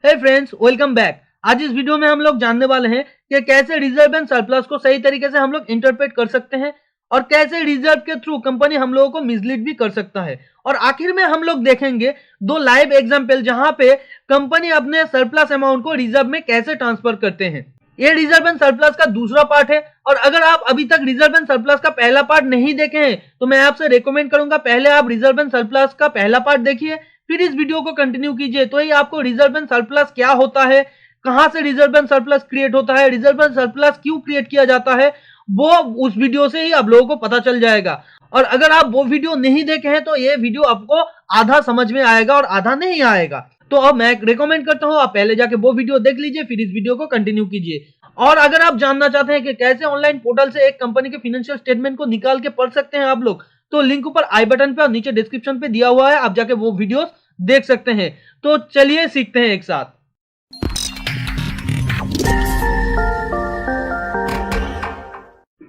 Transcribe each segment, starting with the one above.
हे friends, welcome back. आज इस video में हम लोग जानने वाले हैं कि कैसे रिजर्व एंड सरप्लस को सही तरीके से हम लोग इंटरप्रेट कर सकते हैं और कैसे रिजर्व के थ्रू कंपनी हम लोगों को मिसलीड भी कर सकता है। और आखिर में हम लोग देखेंगे दो लाइव एग्जांपल जहां पे कंपनी अपने सरप्लस अमाउंट को रिजर्व में कैसे ट्रांसफर करते हैं। ये रिजर्व एंड सरप्लस का दूसरा पार्ट है और अगर आप अभी तक रिजर्व एंड सरप्लस का पहला पार्ट नहीं देखे हैं तो मैं आपसे रेकमेंड करूंगा पहले आप रिजर्व एंड सरप्लस का पहला पार्ट देखिए, फिर इस वीडियो को कंटिन्यू कीजिए। तो ही आपको रिजर्व एंड सरप्लस क्या होता है, कहां से रिजर्व एंड सरप्लस क्रिएट होता है, रिजर्व एंड सरप्लस क्यों क्रिएट किया जाता है, वो उस वीडियो से ही आप लोगों को पता चल जाएगा। और अगर आप वो वीडियो नहीं देखे हैं तो ये वीडियो आपको आधा समझ में आएगा और आधा नहीं आएगा। तो अब मैं रेकमेंड करता हूं आप पहले जाके वो वीडियो देख लीजिए, फिर इस वीडियो को कंटिन्यू कीजिए। और अगर आप जानना चाहते हैं कि कैसे ऑनलाइन पोर्टल से एक कंपनी के फाइनेंशियल स्टेटमेंट को निकाल के पढ़ सकते हैं आप लोग, तो लिंक ऊपर आई बटन पे और नीचे डिस्क्रिप्शन पे दिया हुआ है, आप जाके वो वीडियोस देख सकते हैं। तो चलिए सीखते हैं एक साथ।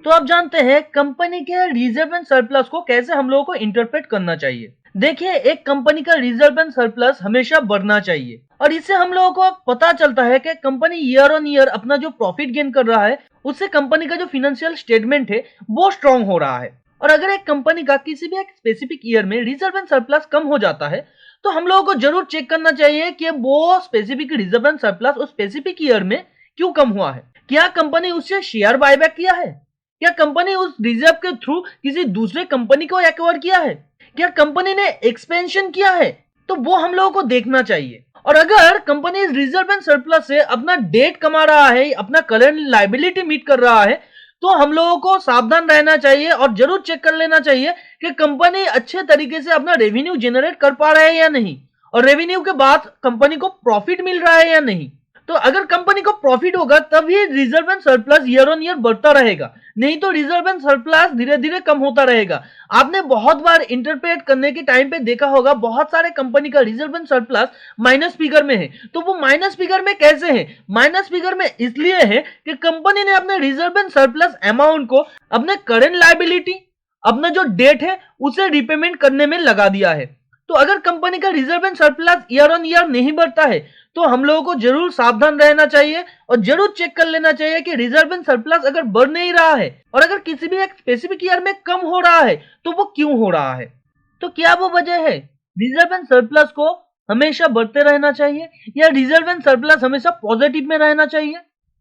तो आप जानते हैं कंपनी के रिजर्व एंड सरप्लस को कैसे हम लोगों को इंटरप्रेट करना चाहिए। देखिए, एक कंपनी का रिजर्व एंड सरप्लस हमेशा बढ़ना चाहिए और इससे हम लोगों को पता चलता है कि कंपनी ईयर ऑन ईयर अपना जो प्रॉफिट गेन कर रहा है उससे कंपनी का जो फाइनेंशियल स्टेटमेंट है वो स्ट्रांग हो रहा है। और अगर एक कंपनी का किसी भी एक स्पेसिफिक ईयर में रिजर्व एंड सरप्लस कम हो जाता है तो हम लोगों को जरूर चेक करना चाहिए कि वो स्पेसिफिक रिजर्व एंड सरप्लस उस स्पेसिफिक ईयर में क्यों कम हुआ है। क्या कंपनी उससे शेयर बायबैक किया है? क्या कंपनी उस रिजर्व के थ्रू किसी दूसरे कंपनी को एक्वायर किया है? क्या कंपनी ने एक्सपेंशन किया है? तो वो हम लोगों को देखना चाहिए। और अगर कंपनी इस रिजर्व एंड सरप्लस से अपना डेट कमा रहा है, अपना करंट लायबिलिटी मीट कर रहा है, तो हम लोगों को सावधान रहना चाहिए और जरूर चेक कर लेना चाहिए कि कंपनी अच्छे तरीके से अपना रेवेन्यू जनरेट कर पा रहा है या नहीं, और रेवेन्यू के बाद कंपनी को प्रॉफिट मिल रहा है या नहीं। तो अगर कंपनी को प्रॉफिट होगा तभी reserve and surplus year on year बढ़ता रहेगा, नहीं तो रिजर्व एंड सरप्लस धीरे धीरे कम होता रहेगा। आपने बहुत बार इंटरप्रेट करने के टाइम पे देखा होगा बहुत सारे कंपनी का reserve and surplus minus figure में है। तो वो माइनस फिगर में कैसे है? माइनस फिगर में इसलिए है कि कंपनी ने अपने रिजर्व एंड सरप्लस अमाउंट को अपने करंट लायबिलिटी, अपना जो डेट है उसे रिपेमेंट करने में लगा दिया है। तो अगर कंपनी का reserve and surplus year on year नहीं बढ़ता है तो हम लोगों को जरूर सावधान रहना चाहिए और जरूर चेक कर लेना चाहिए कि रिजर्व एंड सरप्लस अगर बढ़ नहीं रहा है और अगर किसी भी एक स्पेसिफिक ईयर में कम हो रहा है तो वो क्यों हो रहा है। तो क्या वो वजह है रिजर्व एंड सरप्लस को हमेशा बढ़ते रहना चाहिए या रिजर्व एंड सरप्लस हमेशा पॉजिटिव में रहना चाहिए?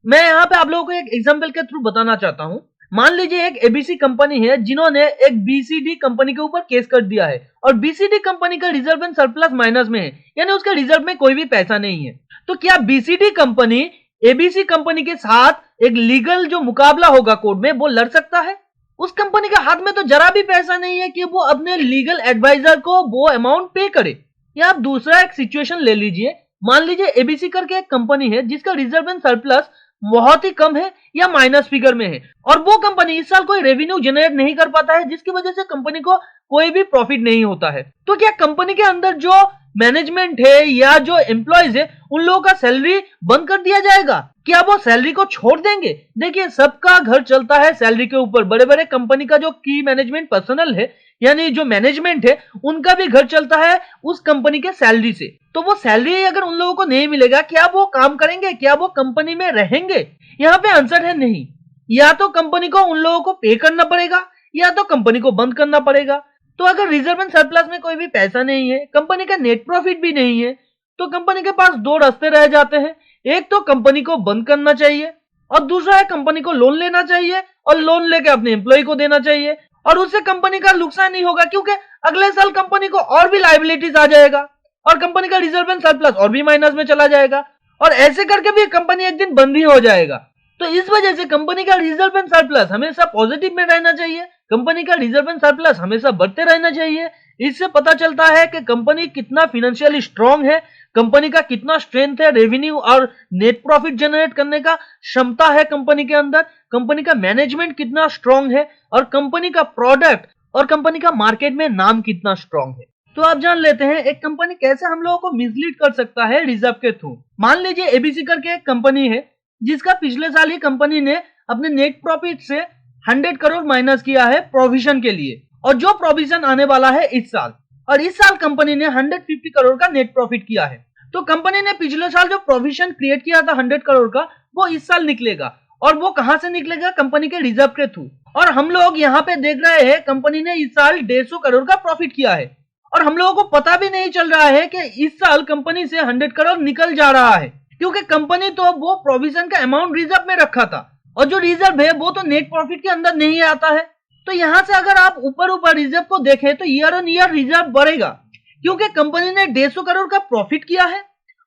मैं यहाँ पे आप लोगों को एक एग्जाम्पल के थ्रू बताना चाहता हूँ। मान लीजिए एक एबीसी कंपनी है जिन्होंने एक बीसीडी कंपनी के ऊपर केस कर दिया है और बीसीडी कंपनी का रिजर्व एंड सरप्लस माइनस में है, यानी उसके रिजर्व में कोई भी पैसा नहीं है। तो क्या बीसीडी कंपनी एबीसी कंपनी के साथ एक लीगल जो मुकाबला होगा कोर्ट में वो लड़ सकता है? उस कंपनी के हाथ में तो जरा भी पैसा नहीं है कि वो अपने लीगल एडवाइजर को वो अमाउंट पे करे। या आप दूसरा एक सिचुएशन ले लीजिए, मान लीजिए एबीसी करके एक कंपनी है जिसका रिजर्व एंड सरप्लस बहुत ही कम है या माइनस फिगर में है और वो कंपनी इस साल कोई रेवेन्यू जनरेट नहीं कर पाता है जिसकी वजह से कंपनी को कोई भी प्रॉफिट नहीं होता है। तो क्या कंपनी के अंदर जो मैनेजमेंट है या जो एम्प्लॉयज है उन लोगों का सैलरी बंद कर दिया जाएगा? क्या वो सैलरी को छोड़ देंगे? देखिए, सबका घर चलता है सैलरी के ऊपर। बड़े बड़े कंपनी का जो की मैनेजमेंट पर्सनल है यानी जो मैनेजमेंट है उनका भी घर चलता है उस कंपनी के सैलरी से। तो वो सैलरी अगर उन लोगों को नहीं मिलेगा क्या वो काम करेंगे? क्या वो कंपनी में रहेंगे? यहाँ पे आंसर है नहीं। या तो कंपनी को उन लोगों को पे करना पड़ेगा या तो कंपनी को बंद करना पड़ेगा। तो अगर रिजर्व एंड सरप्लस में कोई भी पैसा नहीं है, कंपनी का नेट प्रॉफिट भी नहीं है, तो कंपनी के पास दो रास्ते रह जाते हैं। एक तो कंपनी को बंद करना चाहिए और दूसरा है कंपनी को लोन लेना चाहिए और लोन लेके अपने एम्प्लॉय को देना चाहिए और उससे कंपनी का नुकसान नहीं होगा क्योंकि अगले साल कंपनी को और भी लायबिलिटीज आ जाएगा और कंपनी का रिजर्व एंड सरप्लस और भी माइनस में चला जाएगा और ऐसे करके भी कंपनी एक दिन बंद ही हो जाएगा। तो इस वजह से कंपनी का रिजर्व एंड सरप्लस हमेशा पॉजिटिव में रहना चाहिए, कंपनी का रिजर्व एंड सरप्लस हमेशा बढ़ते रहना चाहिए। इससे पता चलता है कि कंपनी कितना फाइनेंशियली स्ट्रांग है, कंपनी का कितना स्ट्रेंथ है, रेवेन्यू और नेट प्रॉफिट जनरेट करने का क्षमता है कंपनी के अंदर, कंपनी का मैनेजमेंट कितना स्ट्रांग है और कंपनी का प्रोडक्ट और कंपनी का मार्केट में नाम कितना स्ट्रांग है। तो आप जान लेते हैं एक कंपनी कैसे हम लोगों को मिसलीड कर सकता है रिजर्व के थ्रू। मान लीजिए एबीसी करके एक कंपनी है जिसका पिछले साल ही कंपनी ने अपने नेट प्रॉफिट से 100 करोड़ माइनस किया है प्रोविजन के लिए और जो प्रोविजन आने वाला है इस साल, और इस साल कंपनी ने 150 करोड़ का नेट प्रॉफिट किया है। तो कंपनी ने पिछले साल जो प्रोविजन क्रिएट किया था 100 करोड़ का, वो इस साल निकलेगा। और वो कहां से निकलेगा? कंपनी के रिजर्व के थ्रू। और हम लोग यहाँ पे देख रहे हैं कंपनी ने इस साल 150 करोड़ का प्रॉफिट किया है, और हम लोगों को पता भी नहीं चल रहा है कि इस साल कंपनी से 100 करोड़ निकल जा रहा है, क्योंकि कंपनी तो वो प्रोविजन का अमाउंट रिजर्व में रखा था, और जो रिजर्व है वो तो नेट प्रॉफिट के अंदर नहीं आता है। तो यहां से अगर आप ऊपर रिजर्व को देखें तो ईयर ऑन ईयर रिजर्व बढ़ेगा, क्योंकि कंपनी ने 150 करोड़ का प्रॉफिट किया है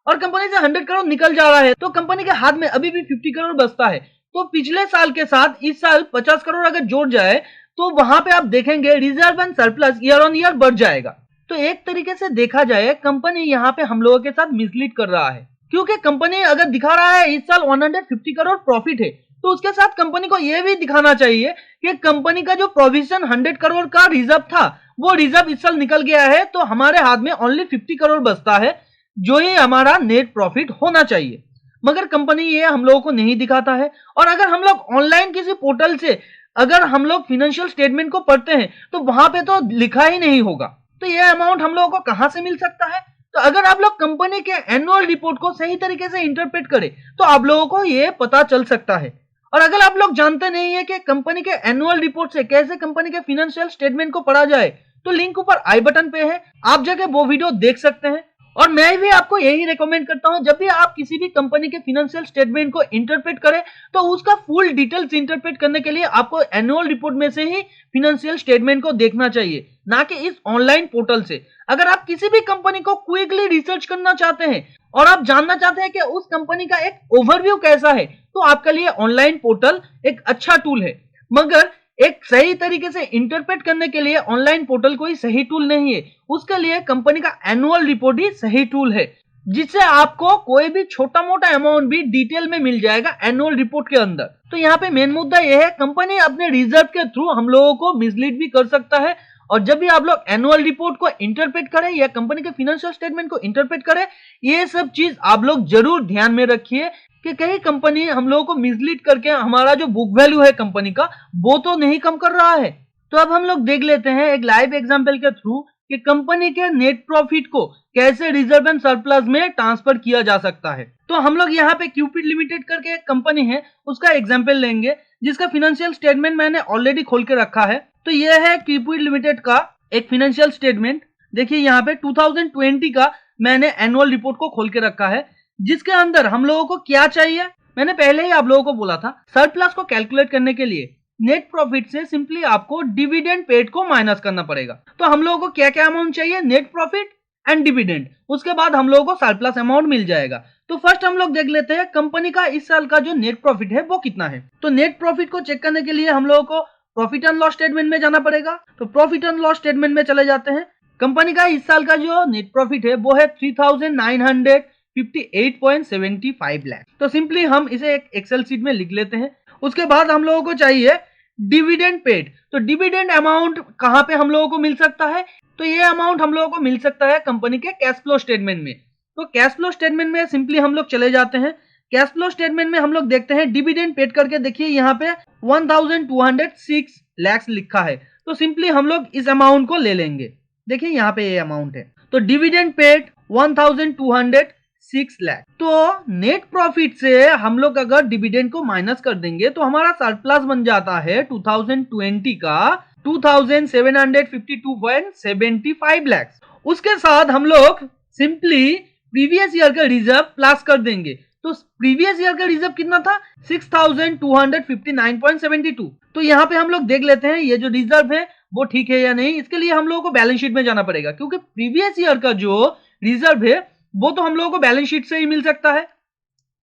और कंपनी से 100 करोड़ निकल जा रहा है, तो कंपनी के हाथ में अभी भी 50 करोड़ बचता है। तो पिछले साल के साथ इस साल 50 करोड़ अगर जोड़ जाए तो वहां पे आप देखेंगे reserve and surplus year on year बढ़ जाएगा। तो एक तरीके से देखा जाए कंपनी यहाँ पे हम लोगों के साथ मिसलीड कर रहा है, क्योंकि कंपनी अगर दिखा रहा है इस साल 150 करोड़ प्रॉफिट है, तो उसके साथ कंपनी को यह भी दिखाना चाहिए कि कंपनी का जो प्रोविजन 100 करोड़ का रिजर्व था, वो रिजर्व इस साल निकल गया है, तो हमारे हाथ में ओनली 50 करोड़ बचता है, जो ही हमारा नेट प्रॉफिट होना चाहिए। मगर कंपनी ये हम लोगों को नहीं दिखाता है। और अगर हम लोग ऑनलाइन किसी पोर्टल से अगर हम लोग फाइनेंशियल स्टेटमेंट को पढ़ते हैं तो वहां पे तो लिखा ही नहीं होगा, तो ये अमाउंट हम लोगों को कहां से मिल सकता है? तो अगर आप लोग कंपनी के एनुअल रिपोर्ट को सही तरीके से इंटरप्रेट करें तो आप लोगों को ये पता चल सकता है। और अगर आप लोग जानते नहीं है कि कंपनी के एनुअल रिपोर्ट से कैसे कंपनी के फाइनेंशियल स्टेटमेंट को पढ़ा जाए, तो लिंक ऊपर आई बटन पे है, आप जाके वो वीडियो देख सकते हैं। और मैं भी आपको यही रेकमेंड करता हूं, जब भी आप किसी भी कंपनी के फाइनेंशियल स्टेटमेंट को इंटरप्रेट करें तो उसका फुल डिटेल्स इंटरप्रेट करने के लिए आपको एनुअल रिपोर्ट में से ही फाइनेंशियल स्टेटमेंट को देखना चाहिए, ना कि इस ऑनलाइन पोर्टल से। अगर आप किसी भी कंपनी को क्विकली रिसर्च करना चाहते हैं और आप जानना चाहते हैं कि उस कंपनी का एक ओवरव्यू कैसा है, तो आपके लिए ऑनलाइन पोर्टल एक अच्छा टूल है। मगर एक सही तरीके से इंटरप्रेट करने के लिए ऑनलाइन पोर्टल कोई सही टूल नहीं है, उसके लिए कंपनी का एनुअल रिपोर्ट ही सही टूल है, जिससे आपको कोई भी छोटा मोटा अमाउंट भी डिटेल में मिल जाएगा एनुअल रिपोर्ट के अंदर। तो यहाँ पे मेन मुद्दा यह है, कंपनी अपने रिजर्व के थ्रू हम लोगों को मिसलीड भी कर सकता है। और जब भी आप लोग एनुअल रिपोर्ट को इंटरप्रेट करें या कंपनी के फाइनेंशियल स्टेटमेंट को इंटरप्रेट करें, ये सब चीज आप लोग जरूर ध्यान में रखिए कि कहीं कंपनी हम लोगों को मिसलीड करके हमारा जो बुक वैल्यू है कंपनी का, वो तो नहीं कम कर रहा है। तो अब हम लोग देख लेते हैं एक लाइव एग्जांपल के थ्रू कि कंपनी के नेट प्रॉफिट को कैसे रिजर्व एंड सरप्लस में ट्रांसफर किया जा सकता है। तो हम लोग यहाँ पे क्यूपिड लिमिटेड करके एक कंपनी है, उसका एग्जांपल लेंगे, जिसका फाइनेंशियल स्टेटमेंट मैंने ऑलरेडी खोल के रखा है। तो यह है क्यूपिड लिमिटेड का एक फाइनेंशियल स्टेटमेंट। देखिए यहाँ पे 2020 का मैंने एनुअल रिपोर्ट को खोल के रखा है, जिसके अंदर हम लोगों को क्या चाहिए, मैंने पहले ही आप लोगों को बोला था, सरप्लस को कैलकुलेट करने के लिए नेट प्रॉफिट से सिंपली आपको डिविडेंड पेड को माइनस करना पड़ेगा। तो हम लोगों को क्या क्या अमाउंट चाहिए, नेट प्रॉफिट एंड डिविडेंड, उसके बाद हम लोगों को सरप्लस अमाउंट मिल जाएगा। तो फर्स्ट हम लोग देख लेते हैं कंपनी का इस साल का जो नेट प्रॉफिट है वो कितना है। तो नेट प्रॉफिट को चेक करने के लिए हम लोगों को प्रॉफिट एंड लॉस स्टेटमेंट में जाना पड़ेगा। तो प्रॉफिट एंड लॉस स्टेटमेंट में चले जाते हैं। कंपनी का इस साल का जो नेट प्रॉफिट है वो है 3,958.75 लाख। तो सिंपली हम इसे एक एक्सेल शीट में लिख लेते हैं। उसके बाद हम लोगों को चाहिए डिविडेंड पेड। तो डिविडेंड अमाउंट कहां पे हम लोगों को मिल सकता है, तो ये अमाउंट हम लोगों को मिल सकता है कंपनी के कैश फ्लो स्टेटमेंट में। तो कैश फ्लो स्टेटमेंट में सिंपली हम लोग चले जाते हैं। कैश फ्लो स्टेटमेंट में हम लोग देखते हैं डिविडेंड पेड करके, देखिए यहाँ पे 1,206 लाख लिखा है। तो सिंपली हम लोग इस अमाउंट को ले लेंगे। देखिए यहाँ पे ये अमाउंट है। तो डिविडेंड पेड 1,206 लाख। तो नेट प्रॉफिट से हम लोग अगर डिविडेंड को माइनस कर देंगे तो हमारा सरप्लस बन जाता है 2020 का 2,752.75 लाख। उसके साथ हम लोग सिंपली प्रीवियस ईयर का रिजर्व प्लस कर देंगे। तो प्रीवियस ईयर का रिजर्व कितना था, 6,259.72। तो यहाँ पे हम लोग देख लेते हैं ये जो रिजर्व है वो ठीक है या नहीं। इसके लिए हम लोगों को बैलेंस शीट में जाना पड़ेगा, क्योंकि प्रीवियस ईयर का जो रिजर्व है वो तो हम लोगों को बैलेंस शीट से ही मिल सकता है।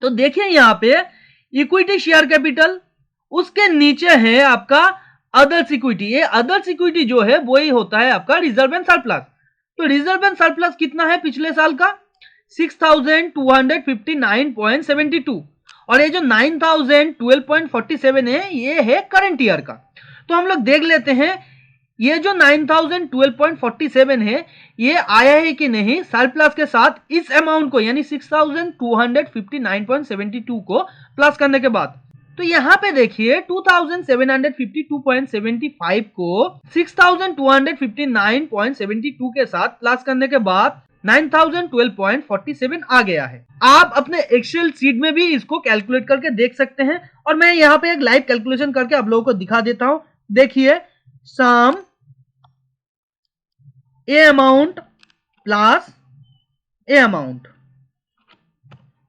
तो देखिए यहाँ पे इक्विटी शेयर कैपिटल, उसके नीचे है आपका अदर्स इक्विटी। ये अदर्स इक्विटी जो है वो ही होता है आपका रिजर्व एंड सरप्लस। तो रिजर्व एंड सरप्लस कितना है पिछले साल का, 6,259.72। और ये जो 9,012.47 है ये है करंट ईयर का। तो हम लोग देख लेते हैं ये जो 9,012.47 है ये आया है कि नहीं सरप्लस के साथ इस अमाउंट को, यानी 6,259.72 को प्लस करने के बाद। तो यहाँ पे देखिए 2,752.75 को 6,259.72 के साथ प्लस करने के बाद 9012.47 आ गया है। आप अपने एक्सेल सीट में भी इसको कैलकुलेट करके देख सकते हैं और मैं यहाँ पे एक लाइव कैलकुलेशन करके आप लोगों को दिखा देता हूं। देखिए, सम ए अमाउंट प्लस ए अमाउंट,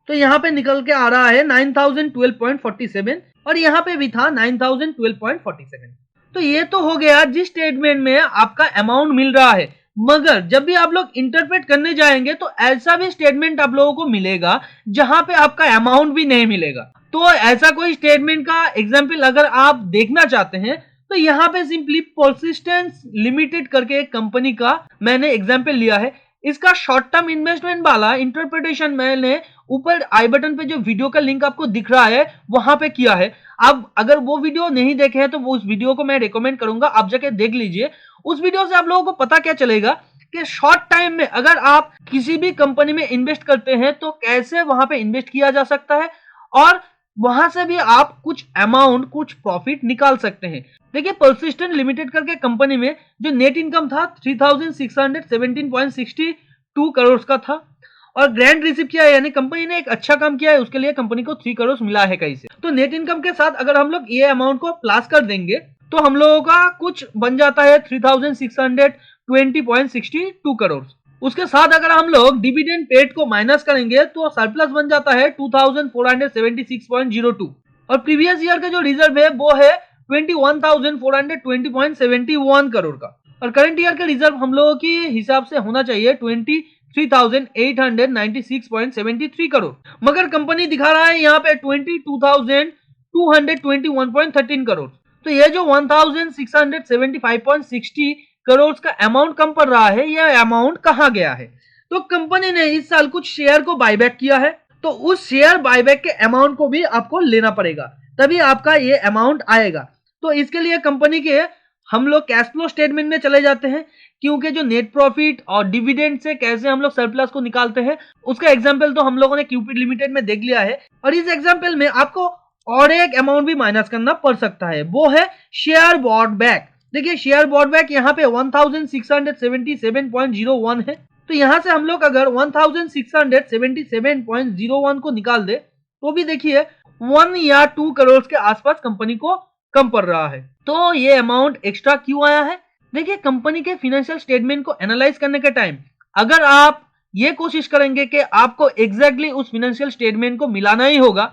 तो यहाँ पे निकल के आ रहा है 9012.47 और यहाँ पे भी था 9012.47। तो ये तो हो गया जिस स्टेटमेंट में आपका अमाउंट मिल रहा है, मगर जब भी आप लोग इंटरप्रेट करने जाएंगे तो ऐसा भी स्टेटमेंट आप लोगों को मिलेगा जहां पे आपका अमाउंट भी नहीं मिलेगा। तो ऐसा कोई स्टेटमेंट का एग्जाम्पल अगर आप देखना चाहते हैं तो यहाँ पे सिंपली परसिस्टेंस लिमिटेड करके एक कंपनी का मैंने एग्जाम्पल लिया है। इसका शॉर्ट टर्म इन्वेस्टमेंट वाला इंटरप्रिटेशन मैंने ऊपर आई बटन पे जो वीडियो का लिंक आपको दिख रहा है वहां पे किया है। आप अगर वो वीडियो नहीं देखे हैं तो वो उस वीडियो को मैं रिकमेंड करूंगा, आप जाके देख लीजिए। उस वीडियो से आप लोगों को पता क्या चलेगा कि शॉर्ट टाइम में अगर आप किसी भी कंपनी में इन्वेस्ट करते हैं तो कैसे वहां पे इन्वेस्ट किया जा सकता है और वहां से भी आप कुछ अमाउंट, कुछ प्रॉफिट निकाल सकते हैं। देखिए, परसिस्टेंट लिमिटेड करके कंपनी में जो नेट इनकम था 3617.62 करोड़ का था और ग्रैंड रिसीव किया है, यानी कंपनी ने एक अच्छा काम किया है, उसके लिए कंपनी को 3 करोड़ मिला है कहीं से। तो नेट इनकम के साथ अगर हम लोग ये अमाउंट को प्लस कर देंगे तो हम लोगों का कुछ बन जाता है 3620.62 करोड़। उसके साथ अगर हम लोग डिविडेंड पेड को माइनस करेंगे तो सरप्लस बन जाता है 2476.02 और प्रीवियस ईयर का जो रिजर्व है वो है 21,420.71 करोड़ का और करंट ईयर का रिजर्व हम लोगों के हिसाब से होना चाहिए 23,896.73 करोड़, मगर कंपनी दिखा रहा है यहाँ पे 22,221.13 करोड़। तो ये जो 1,675.60 करोड़ का अमाउंट कम पड़ रहा है, यह अमाउंट कहां गया है? तो कंपनी ने इस साल कुछ शेयर को बायबैक किया है, तो उस शेयर बायबैक के अमाउंट को भी आपको लेना पड़ेगा, तभी आपका ये अमाउंट आएगा। तो इसके लिए कंपनी के हम लोग कैश फ्लो स्टेटमेंट में चले जाते हैं, क्योंकि जो नेट प्रॉफिट और डिविडेंड से कैसे हम लोग सरप्लस को निकालते हैं उसका एग्जांपल तो हम लोगों ने क्यूपिड लिमिटेड में देख लिया है और इस एग्जांपल में आपको और एक अमाउंट भी माइनस करना पड़ सकता है, वो है शेयर बॉट बैक। देखिए, शेयर बॉट बैक यहाँ पे 1677.01 है, तो यहां से हम लोग अगर 1677.01 को निकाल दे तो भी देखिए 1 या 2 करोड़ के आसपास कंपनी को कम पड़ रहा है। तो ये अमाउंट एक्स्ट्रा क्यों आया है? देखिए, कंपनी के फाइनेंशियल स्टेटमेंट को एनालाइज करने के टाइम अगर आप ये कोशिश करेंगे कि आपको एग्जैक्टली उस फाइनेंशियल स्टेटमेंट को मिलाना ही होगा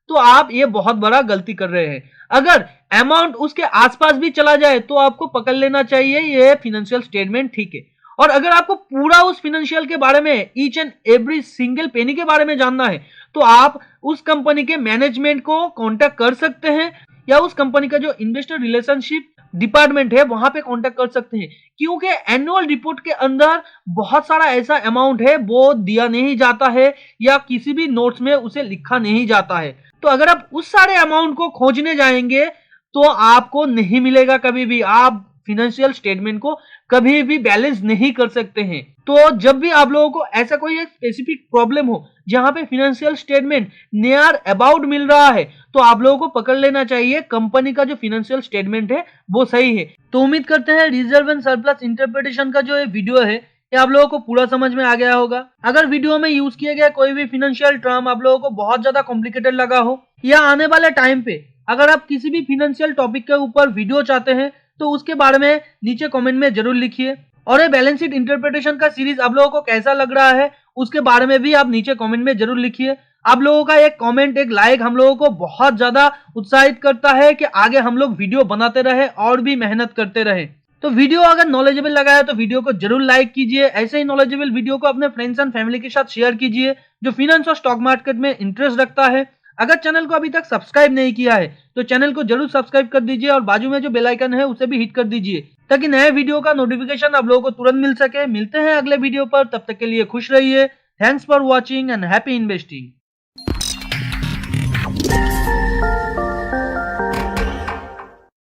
तो आप ये बहुत बड़ा गलती कर रहे हैं। अगर अमाउंट उसके आसपास भी चला जाए तो आपको पकड़ लेना चाहिए ये फाइनेंशियल स्टेटमेंट ठीक है। और अगर आपको पूरा उस फाइनेंशियल के बारे में, each and every single penny के बारे में जानना है तो आप उस कंपनी के मैनेजमेंट को कांटेक्ट कर सकते हैं या उस कंपनी का जो इन्वेस्टर रिलेशनशिप डिपार्टमेंट है वहां पे कांटेक्ट कर सकते हैं, क्योंकि एनुअल रिपोर्ट के अंदर बहुत सारा ऐसा अमाउंट है वो दिया नहीं जाता है या किसी भी नोट्स में उसे लिखा नहीं जाता है। तो अगर आप उस सारे अमाउंट को खोजने जाएंगे तो आपको नहीं मिलेगा कभी भी, आप फाइनेंशियल स्टेटमेंट को कभी भी बैलेंस नहीं कर सकते हैं। तो जब भी आप लोगों को ऐसा कोई एक स्पेसिफिक प्रॉब्लम हो जहां पे फाइनेंशियल स्टेटमेंट नियर अबाउट मिल रहा है तो आप लोगों को पकड़ लेना चाहिए कंपनी का जो फाइनेंशियल स्टेटमेंट है वो सही है। तो उम्मीद करते हैं रिजर्व एंड सरप्लस इंटरप्रिटेशन का जो ये वीडियो है ये आप लोगों को पूरा समझ में आ गया होगा। अगर वीडियो में यूज किए गए कोई भी फाइनेंशियल टर्म आप लोगों को बहुत ज्यादा कॉम्प्लिकेटेड लगा हो या आने वाले टाइम पे अगर आप किसी भी फाइनेंशियल टॉपिक के ऊपर वीडियो चाहते हैं तो उसके बारे में नीचे कमेंट में जरूर लिखिए। और ये बैलेंस शीट इंटरप्रिटेशन का सीरीज आप लोगों को कैसा लग रहा है उसके बारे में भी आप नीचे कमेंट में जरूर लिखिए। आप लोगों का एक कमेंट, एक लाइक हम लोगों को बहुत ज्यादा उत्साहित करता है कि आगे हम लोग वीडियो बनाते रहे और भी मेहनत करते रहे। तो वीडियो अगर नॉलेजेबल लगा है तो वीडियो को जरूर लाइक कीजिए। ऐसे ही नॉलेजेबल वीडियो को अपने फ्रेंड्स एंड फैमिली के साथ शेयर कीजिए जो फाइनेंस और स्टॉक मार्केट में इंटरेस्ट रखता है। अगर चैनल को अभी तक सब्सक्राइब नहीं किया है तो चैनल को जरूर सब्सक्राइब कर दीजिए और बाजू में जो बेल आइकन है उसे भी हिट कर दीजिए ताकि नए वीडियो का नोटिफिकेशन आप लोगों को तुरंत मिल सके। मिलते हैं अगले वीडियो पर, तब तक के लिए खुश रहिए। Thanks for watching and happy investing.